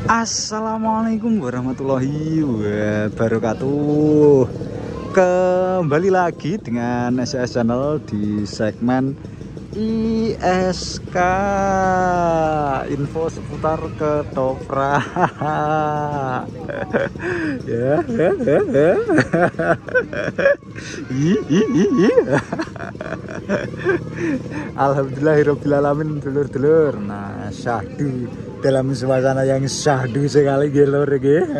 Assalamualaikum warahmatullahi wabarakatuh. Kembali lagi dengan SCS Channel di segmen ISK, info seputar ketoprak. Ya. Alhamdulillahirobbilalamin, dulur-dulur. Nah, syahdu dalam suasana yang syahdu sekali gelor gitu.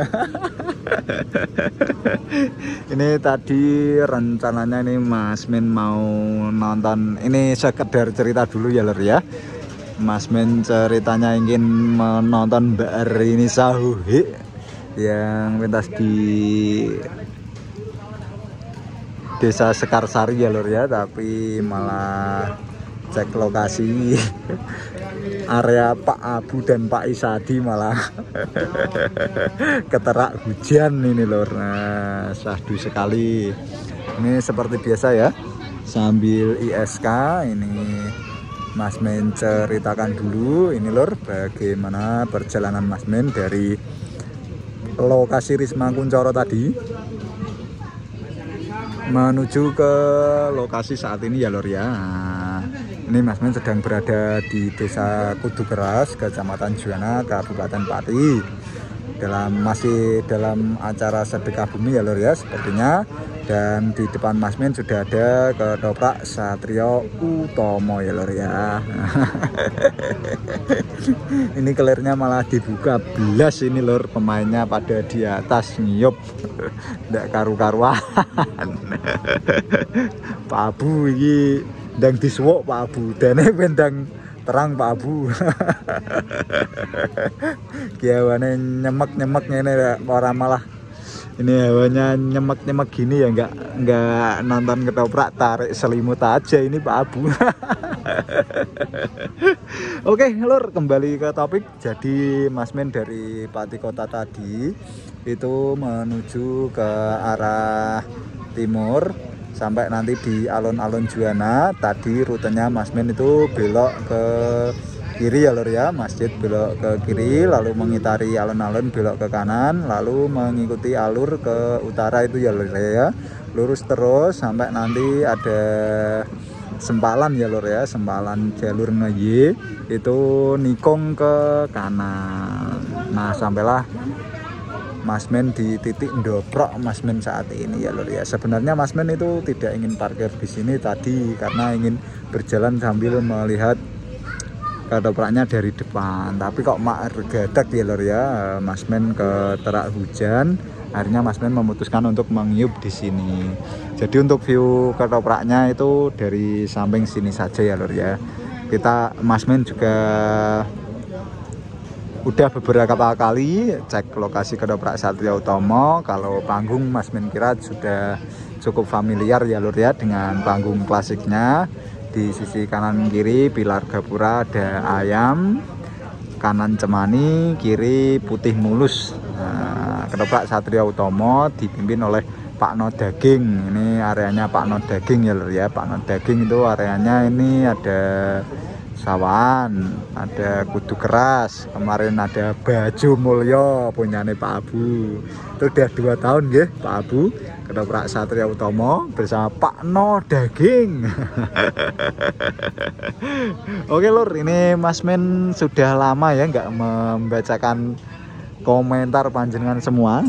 Ini tadi rencananya ini Mas Min mau nonton, ini sekedar cerita dulu ya lor ya. Mas Min ceritanya ingin menonton Mbak Rini Sahuhi yang pentas di Desa Sekarsari ya lor ya, tapi malah cek lokasi area Pak Abu dan Pak Isadi malah keterak hujan ini lor. Nah, syahdu sekali. Ini seperti biasa ya, sambil ISK ini Mas Men ceritakan dulu ini lor bagaimana perjalanan Mas Men dari lokasi Risma Kuncoro tadi menuju ke lokasi saat ini ya lor ya. Ini Mas Men sedang berada di Desa Kudu Keras, Kecamatan Juwana, Kabupaten Pati. Masih dalam acara sedekah bumi ya lor ya sepertinya. Dan di depan Mas Men sudah ada ketoprak Satrio Utomo ya lor ya. Ini kelernya malah dibuka belas ini lor, pemainnya pada di atas ngiyup. Ndak karu-karuan. Pak Abu ini ndang disuwuk Pak Abu, dene bendang terang Pak Abu. Kiawane nyemek-nyemek ngene orang malah ini hawanya nyemek-nyemek gini ya, nggak nonton ketoprak, tarik selimut aja ini Pak Abu. Oke lur, kembali ke topik. Jadi Mas Men dari Pati Kota tadi itu menuju ke arah timur sampai nanti di alun-alun Juwana. Tadi rutenya Mas Men itu belok ke kiri ya lur ya, masjid belok ke kiri, lalu mengitari alun-alun belok ke kanan, lalu mengikuti alur ke utara itu ya lur ya, lurus terus sampai nanti ada sempalan ya lur ya, sempalan jalur ngeye itu nikung ke kanan. Nah, sampailah Mas Men di titik ndoprok Mas Men saat ini ya lur ya. Sebenarnya Mas Men itu tidak ingin parkir di sini tadi karena ingin berjalan sambil melihat ketopraknya dari depan, tapi kok gadak ya lur ya, Mas Men keterak hujan, akhirnya Mas Men memutuskan untuk mengiup di sini. Jadi untuk view ketopraknya itu dari samping sini saja ya lur ya. Mas Men juga udah beberapa kali cek lokasi ketoprak Satrio Utomo. Kalau panggung Mas Men kira sudah cukup familiar ya lur ya dengan panggung klasiknya. Di sisi kanan kiri pilar gapura ada ayam, kanan cemani, kiri putih mulus. Nah, ketoprak Satrio Utomo dipimpin oleh Pak No Daging. Ini areanya Pak No Daging ya lur ya. Pak No Daging itu areanya ini ada sawan, ada Kudu Keras, kemarin ada Baju Mulyo punyane Pak Abu. Itu udah 2 tahun ya Pak Abu ketoprak Satrio Utomo bersama Pak No Daging. Oke lur, ini Mas Men sudah lama ya nggak membacakan komentar panjenengan semua.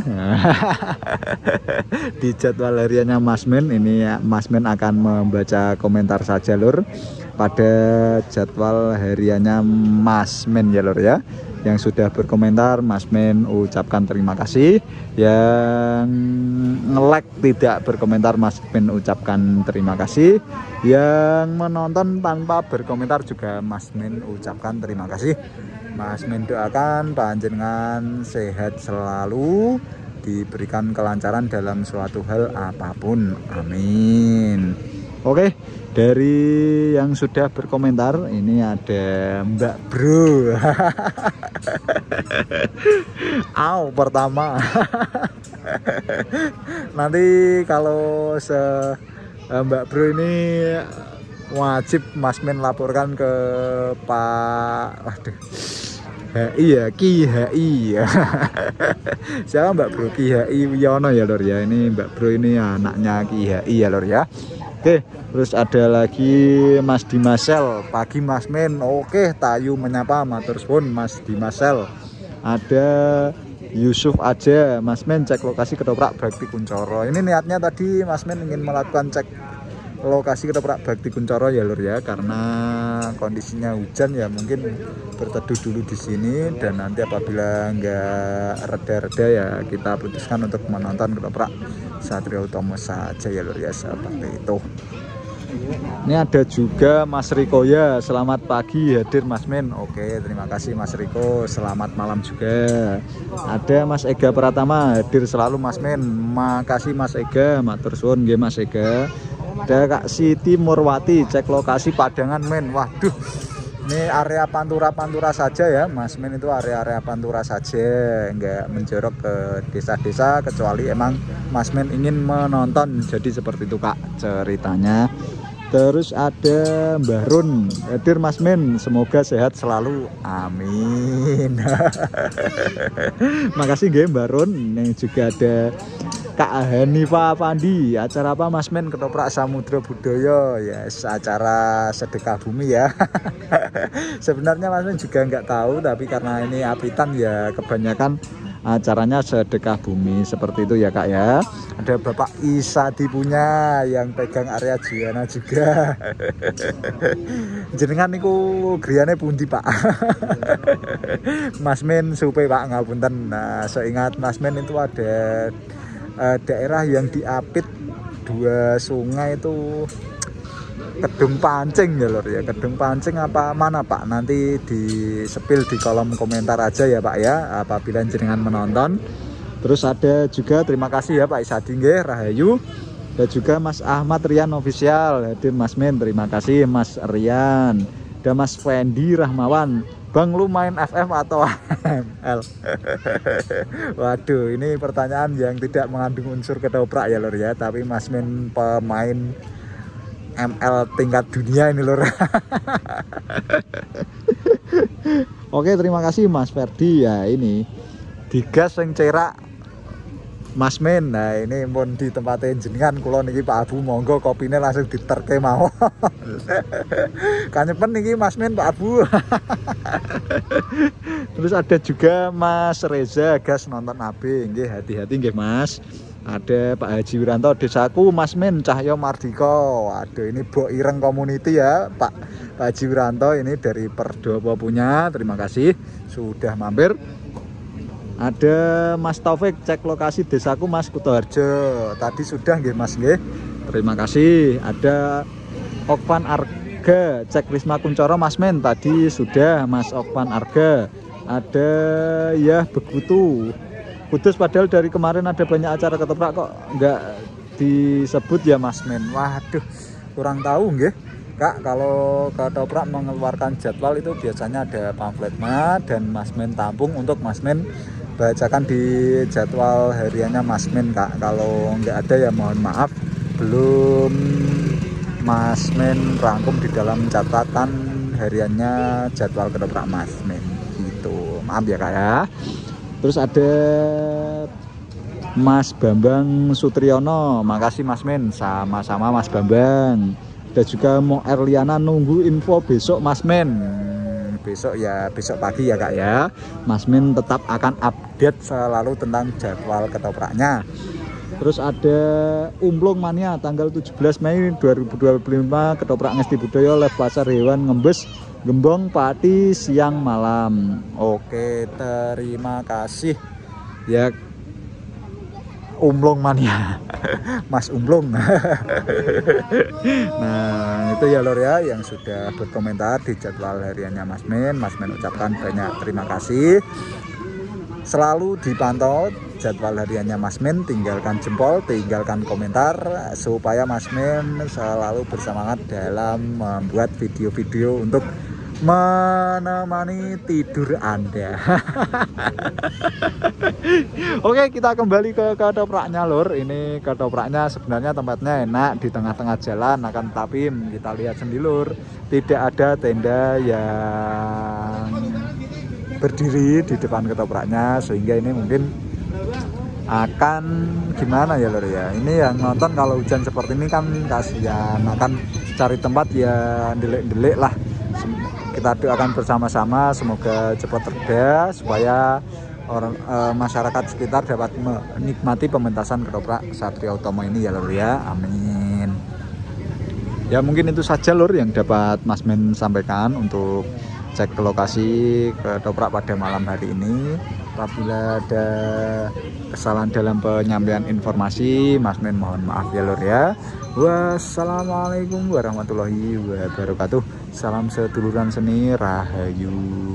Di jadwal hariannya Mas Men ini Mas Men akan membaca komentar saja lur. Pada jadwal hariannya Mas Men ya lur ya, yang sudah berkomentar Mas Men ucapkan terima kasih, yang nge-like tidak berkomentar Mas Men ucapkan terima kasih, yang menonton tanpa berkomentar juga Mas Men ucapkan terima kasih. Mas Men doakan panjenengan sehat selalu, diberikan kelancaran dalam suatu hal apapun, amin. Oke, dari yang sudah berkomentar ini ada Mbak Bro. Pertama. Nanti kalau Mbak Bro ini wajib Mas Men laporkan ke HI ya, Ki HI ya. Siapa Mbak Bro? Ki HI Wiono ya lor ya. Ini Mbak Bro ini anaknya Ki HI ya lor ya. Oke, terus ada lagi Mas Dimasel. Pagi Mas Men. Oke, Tayu menyapa matur suwun Mas Dimasel. Ada Yusuf aja, Mas Men cek lokasi ketoprak Bakti Kuncoro. Ini niatnya tadi Mas Men ingin melakukan cek lokasi ketoprak Bakti Kuncoro ya lur ya, karena kondisinya hujan ya mungkin berteduh dulu di sini, dan nanti apabila nggak reda-reda ya kita putuskan untuk menonton ketoprak Satrio Utomo saja ya lur ya, seperti itu. Ini ada juga Mas Riko ya, selamat pagi hadir Mas Men. Oke, terima kasih Mas Riko, selamat malam juga. Ada Mas Ega Pratama hadir selalu Mas Men. Makasih Mas Ega, matur suwun nggih Mas Ega. Ada Kak Siti Murwati cek lokasi Padangan Men. Waduh, ini area pantura-pantura saja ya Mas Men, itu area-area pantura saja, nggak menjorok ke desa-desa, kecuali emang Mas Men ingin menonton. Jadi seperti itu Kak ceritanya. Terus ada Mbah Run hadir Mas Men, semoga sehat selalu, amin. Makasih nggih Mbah Run. Yang juga ada Kak Hanifa Pandi, acara apa Mas Men? Ketoprak Samudra Budaya ya, yes, acara sedekah bumi ya. Sebenarnya Mas Men juga nggak tahu, tapi karena ini apitan ya kebanyakan acaranya sedekah bumi seperti itu ya Kak ya. Ada Bapak Isa Dipunya yang pegang area Jiwana juga. Jenengan niku griyane pundi Pak? Mas Men supe Pak ngapunten. Nah, seingat Mas Men itu ada daerah yang diapit dua sungai itu, Kedung Pancing ya lor ya. Kedung Pancing apa mana Pak? Nanti disepil di kolom komentar aja ya Pak ya, apabila jenengan menonton. Terus ada juga terima kasih ya Pak Isadi nggih Rahayu. Dan juga Mas Ahmad Rian official hadir Mas Men, terima kasih Mas Rian. Dan Mas Fendi Rahmawan, Bang lu main FF atau ML? Waduh, ini pertanyaan yang tidak mengandung unsur ketoprak ya lor ya, tapi Mas Men pemain ML tingkat dunia ini lor. Oke, terima kasih Mas Ferdi ya. Ini digas yang cerak Mas Men. Nah ini pun di tempatin jenengan kula niki Pak Abu, monggo kopine langsung diterke mawon. Kanyepen niki Mas Men Pak Abu. Terus ada juga Mas Reza gas nonton AB nggih, hati-hati nggih Mas. Ada Pak Haji Wiranto desaku Mas Men Cahyo Mardiko. Waduh, ini Bo Ireng Community ya Pak Haji Wiranto, ini dari Perdopo punya, terima kasih sudah mampir. Ada Mas Taufik cek lokasi desaku Mas Kutoharjo, tadi sudah nggih Mas nggih, terima kasih. Ada Okvan Arga cek Risma Kuncoro Mas Men, tadi sudah Mas Okvan Arga. Ada ya Begutu Kudus, padahal dari kemarin ada banyak acara ketoprak kok nggak disebut ya Mas Men. Waduh, kurang tahu nggih Kak, kalau ketoprak mengeluarkan jadwal itu biasanya ada pamfletnya dan Mas Men tampung untuk Mas Men bacakan di jadwal hariannya Mas Men Kak. Kalau nggak ada ya mohon maaf, belum Mas Men rangkum di dalam catatan hariannya jadwal ketoprak Mas Men gitu, maaf ya Kak ya. Terus ada Mas Bambang Sutriyono, makasih Mas Men, sama-sama Mas Bambang. Dan juga Mo Erliana nunggu info besok Mas Men. Besok ya, besok pagi ya Kak ya. Mas Men tetap akan update selalu tentang jadwal ketopraknya. Terus ada Umplung Mania tanggal 17 Mei 2025 ketoprak Ngesti Budaya live pasar hewan Ngembes Gembong Pati siang malam. Oke, terima kasih ya Umplung Mania. Mas Umplung. Nah itu ya lor ya yang sudah berkomentar di jadwal hariannya Mas Men. Mas Men ucapkan banyak terima kasih. Selalu dipantau jadwal hariannya Mas Men, tinggalkan jempol, tinggalkan komentar supaya Mas Men selalu bersemangat dalam membuat video-video untuk menemani tidur Anda. Oke, kita kembali ke ketopraknya lur. Ini ketopraknya sebenarnya tempatnya enak di tengah-tengah jalan, akan tetapi kita lihat sendiri lur, tidak ada tenda yang berdiri di depan ketopraknya, sehingga ini mungkin akan gimana ya lor ya, ini yang nonton kalau hujan seperti ini kan kasihan, akan cari tempat ya delik-delik lah. Kita doakan bersama-sama semoga cepat reda supaya orang masyarakat sekitar dapat menikmati pementasan ketoprak Satrio Utomo ini ya lor ya, amin. Ya mungkin itu saja lor yang dapat Mas Men sampaikan untuk cek ke lokasi ketoprak pada malam hari ini. Apabila ada kesalahan dalam penyampaian informasi, Mas Men mohon maaf ya lor ya. Wassalamualaikum warahmatullahi wabarakatuh. Salam seduluran seni rahayu.